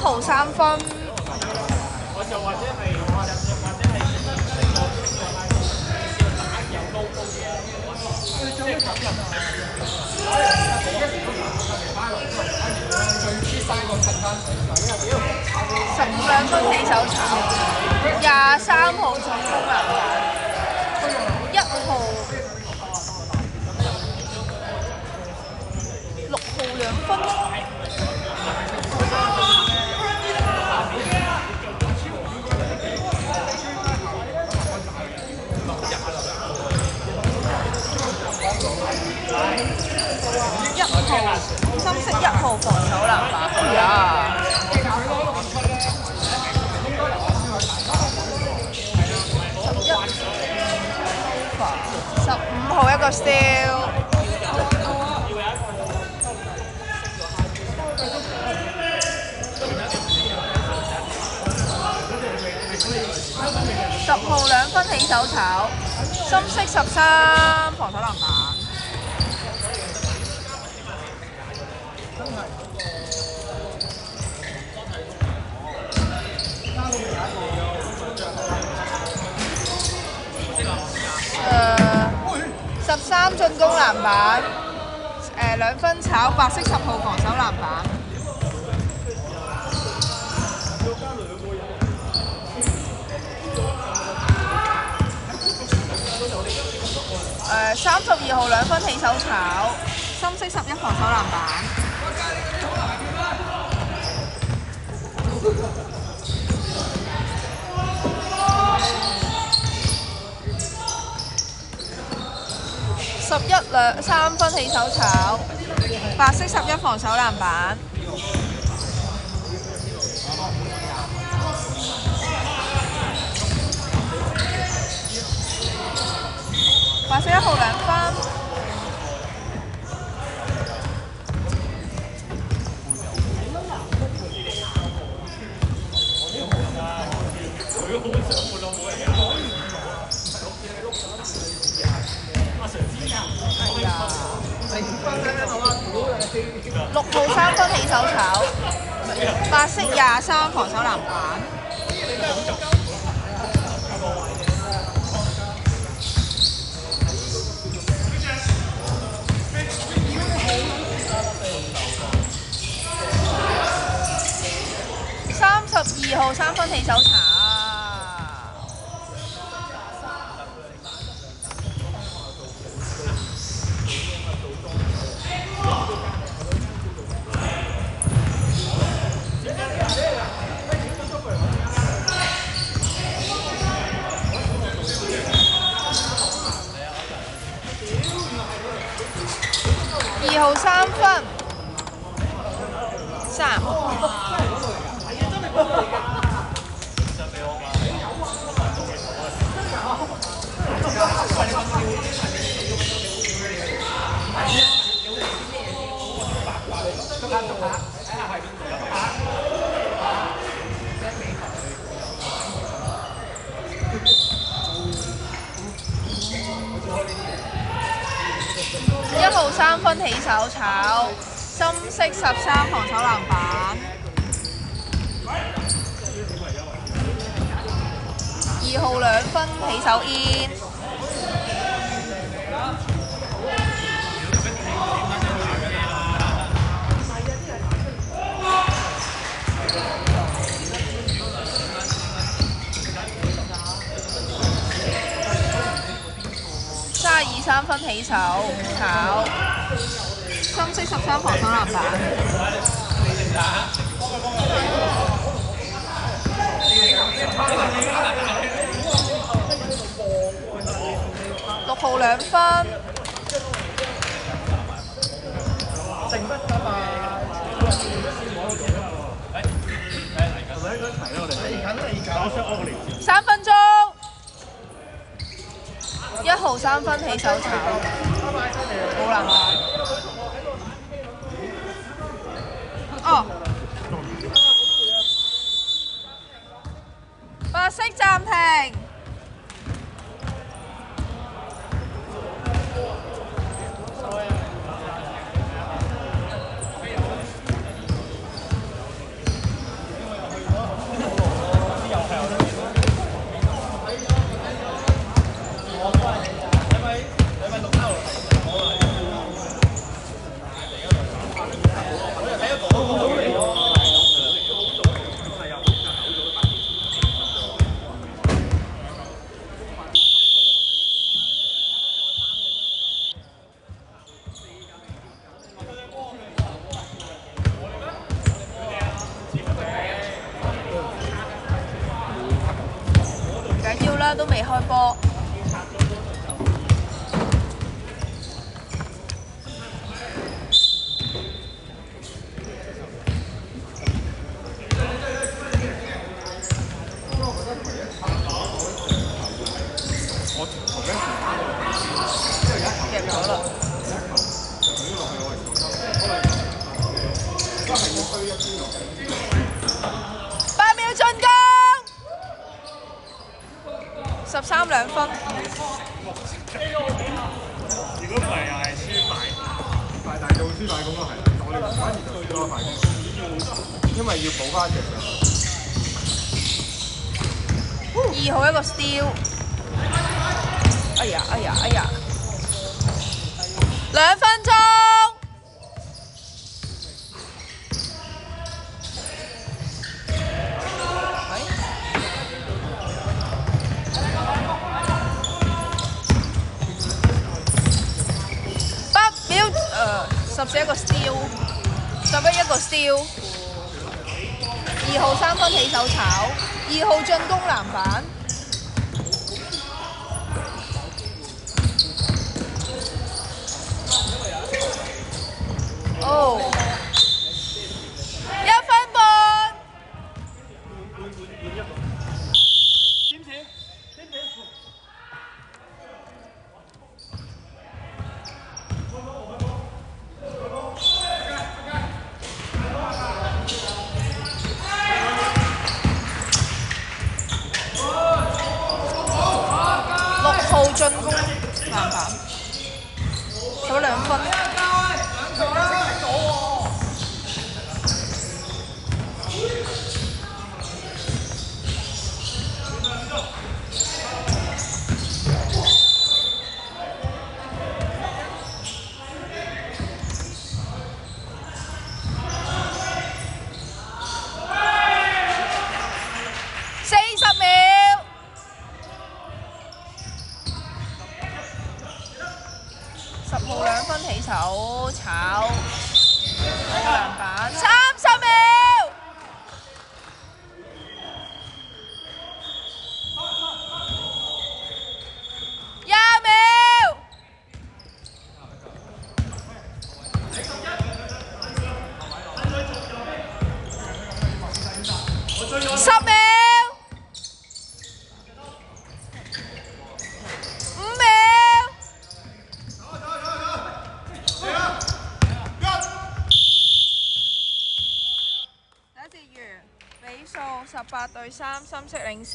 號3分。15-2分起手炒，23號進攻籃板，1號、6號2分。深色1號防守籃板呀，15號一個 steal， 10號2分起手炒，深色13防守籃板。13進攻籃板，2分炒白色10號防守籃板。32號2分起手炒，深色11防守籃板。3分起手炒，白色11防守籃板。白色1號2分。6號3分起手炒，白色23防守籃板。32號3分起手炒。2號3分，3。1號3分起手炒，深色13防守籃板。2號2分起手 in。32 3分起手炒，深色13防守籃板。6號2分。3分鐘。1號3分起手炒，冇籃板。哦，白色暫停。家都未開波。夾咗啦。8秒進攻，132分。如果唔係又係輸快大做輸快攻咯，係。我哋反而就輸咗快攻，因為要補翻隻上。2號一個 steal。哎呀哎呀哎呀！2分鐘。14一個 steal， 11一個 steal。2號3分起手炒，2號進攻籃板。哦，1分半。6號進攻籃板，12分。40秒。10號2分起手炒籃板，30秒。20秒。10秒。5秒。第一節完，比數18-3，深色領先。